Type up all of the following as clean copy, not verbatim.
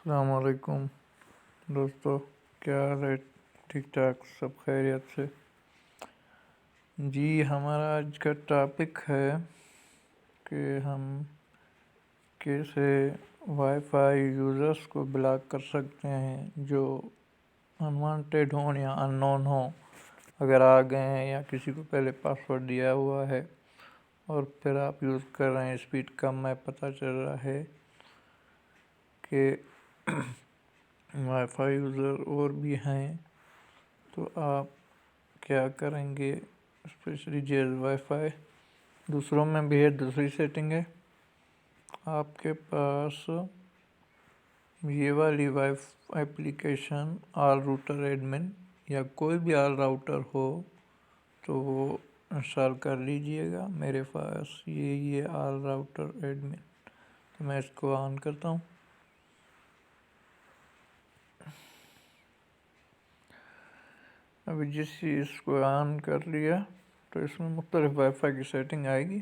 السلام علیکم دوستو، کیا حال ہے؟ ٹھیک ٹھاک، سب خیریت سے؟ جی، ہمارا آج کا ٹاپک ہے کہ ہم کیسے وائی فائی یوزرس کو بلاک کر سکتے ہیں جو انوانٹیڈ ہوں یا ان نون ہوں، اگر آ گئے ہیں یا کسی کو پہلے پاسورڈ دیا ہوا ہے اور پھر آپ یوز کر رہے ہیں، اسپیڈ کم ہے، پتہ چل رہا ہے کہ وائی فائی یوزر اور بھی ہیں، تو آپ کیا کریں گے؟ اسپیشلی جیز وائی فائی دوسروں میں بھی ہے، دوسری سیٹنگ ہے، آپ کے پاس یہ والی وائی اپلیکیشن آل راؤٹر ایڈمن یا کوئی بھی آل راؤٹر ہو تو وہ انسٹال کر لیجئے گا۔ میرے پاس یہ آل راؤٹر ایڈمن، تو میں اس کو آن کرتا ہوں۔ ابھی جس چیز کو آن کر لیا تو اس میں مختلف وائی فائی کی سیٹنگ آئے گی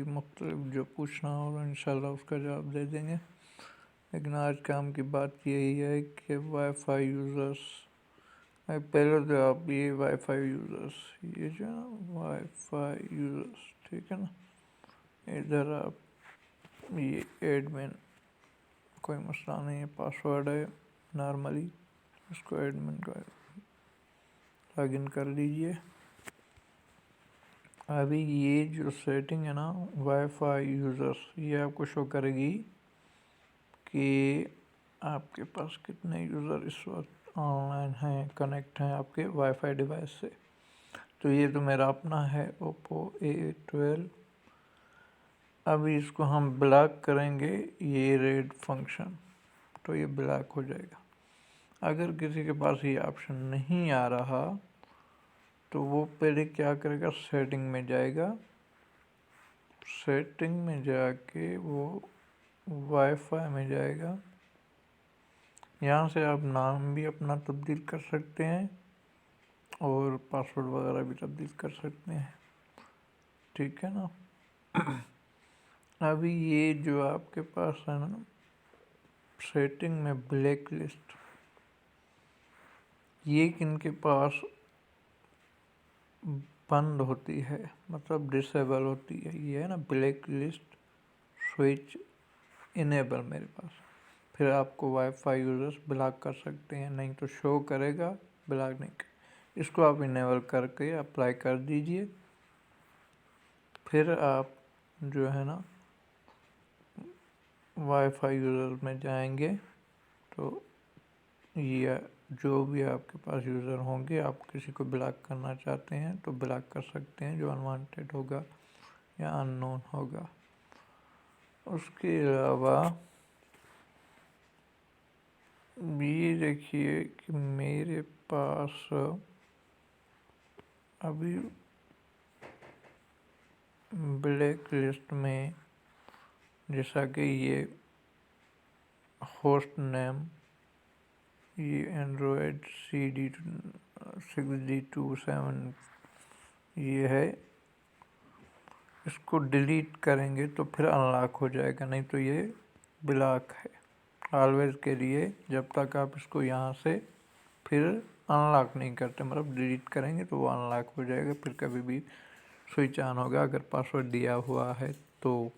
مختلف، جو پوچھنا ہوگا انشاءاللہ اس کا جواب دے دیں گے، لیکن آج کام کی بات یہی ہے کہ وائی فائی یوزرس، پہلے تو آپ یہ وائی فائی یوزرس، یہ جو ہے نا وائی فائی یوزرس، ٹھیک ہے نا، ادھر آپ یہ ایڈمن، کوئی مسئلہ نہیں ہے، پاسورڈ ہے نارملی، اس کو ایڈمن کا لاگ ان کر لیجئے۔ ابھی یہ جو سیٹنگ ہے نا وائی فائی یوزرس، یہ آپ کو شو کرے گی کہ آپ کے پاس کتنے یوزر اس وقت آن لائن ہیں، کنیکٹ ہیں آپ کے وائی فائی ڈیوائس سے۔ تو یہ تو میرا اپنا ہے اوپو A12۔ ابھی اس کو ہم بلاک کریں گے، یہ ریڈ فنکشن، تو یہ بلاک ہو جائے گا۔ اگر کسی کے پاس یہ آپشن نہیں آ رہا تو وہ پہلے کیا کرے گا، سیٹنگ میں جائے گا، سیٹنگ میں جا کے وہ وائی فائی میں جائے گا، یہاں سے آپ نام بھی اپنا تبدیل کر سکتے ہیں اور پاسورڈ وغیرہ بھی تبدیل کر سکتے ہیں، ٹھیک ہے نا۔ ابھی یہ جو آپ کے پاس ہے نا سیٹنگ میں بلیک لسٹ، یہ کن کے پاس بند ہوتی ہے، مطلب ڈسیبل ہوتی ہے، یہ ہے نا بلیک لسٹ سوئچ انیبل میرے پاس، پھر آپ کو وائی فائی یوزرس بلاک کر سکتے ہیں، نہیں تو شو کرے گا، بلاک نہیں کرے۔ اس کو آپ انیبل کر کے اپلائی کر دیجئے، پھر آپ جو ہے نا وائی فائی یوزر میں جائیں گے تو یہ جو بھی آپ کے پاس یوزر ہوں گے، آپ کسی کو بلاک کرنا چاہتے ہیں تو بلاک کر سکتے ہیں جو انوانٹیڈ ہوگا یا ان نون ہوگا۔ اس کے علاوہ یہ دیکھیے کہ میرے پاس ابھی بلیک لسٹ میں، جیسا کہ یہ ہوسٹ نیم، یہ اینڈرائڈ CD6D27 یہ ہے، اس کو ڈیلیٹ کریں گے تو پھر ان لاک ہو جائے گا، نہیں تو یہ بلاک ہے آلویز کے لیے، جب تک آپ اس کو یہاں سے پھر ان لاک نہیں کرتے، مطلب ڈیلیٹ کریں گے تو وہ ان لاک ہو جائے گا، پھر کبھی بھی سوئچ آن ہوگا اگر پاسورڈ دیا ہوا ہے تو،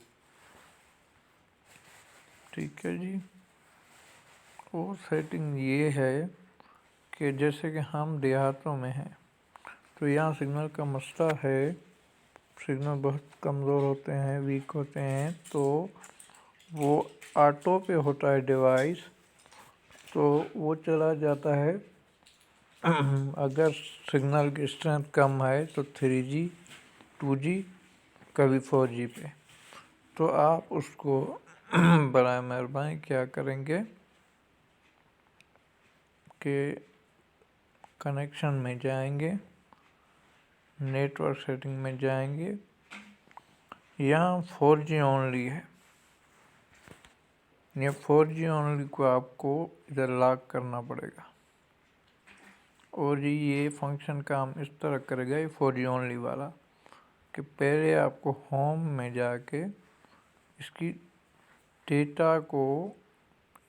ٹھیک ہے جی۔ اور سیٹنگ یہ ہے کہ جیسے کہ ہم دیہاتوں میں ہیں تو یہاں سگنل کا مسئلہ ہے، سگنل بہت کمزور ہوتے ہیں، ویک ہوتے ہیں، تو وہ آٹو پہ ہوتا ہے ڈیوائس، تو وہ چلا جاتا ہے، اگر سگنل کی اسٹرینتھ کم ہے تو 3G 2G کبھی 4G پہ، تو آپ اس کو برائے مہربانی کیا کریں گے کہ کنیکشن میں جائیں گے، نیٹ ورک سیٹنگ میں جائیں گے، یہاں 4G اونلی ہے، یہ 4G اونلی کو آپ کو ادھر لاک کرنا پڑے گا، اور یہ فنکشن کام اس طرح کرے گا، یہ 4G اونلی والا، کہ پہلے آپ کو ہوم میں جا کے اس کی ڈیٹا کو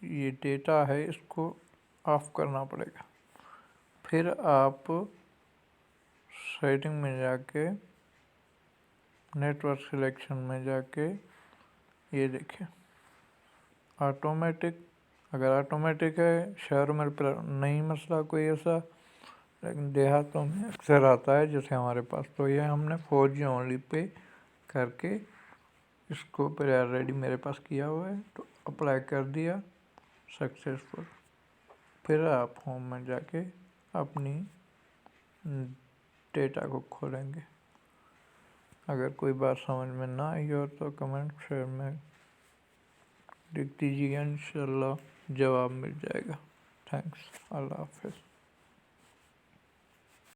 یہ ڈیٹا ہے اس کو آف کرنا پڑے گا. پھر آپ سیٹنگ میں جا کے نیٹ ورک سلیکشن میں جا کے یہ دیکھیں آٹومیٹک. اگر آٹومیٹک ہے شہروں میں نہیں مسئلہ کوئی ایسا، لیکن دیہاتوں میں اکثر آتا ہے جیسے ہمارے پاس. تو یہ ہم نے 4G اونلی پہ کر کے اس کو ریڈی میرے پاس کیا ہوا ہے، تو اپلائی کر دیا سکسیسفل. پھر آپ ہوم میں جا کے اپنی ڈیٹا کو کھولیں گے. اگر کوئی بات سمجھ میں نہ آئی ہو تو کمنٹ شیئر میں لکھ دیجیے گا، انشاءاللہ جواب مل جائے گا. تھینکس. اللہ حافظ.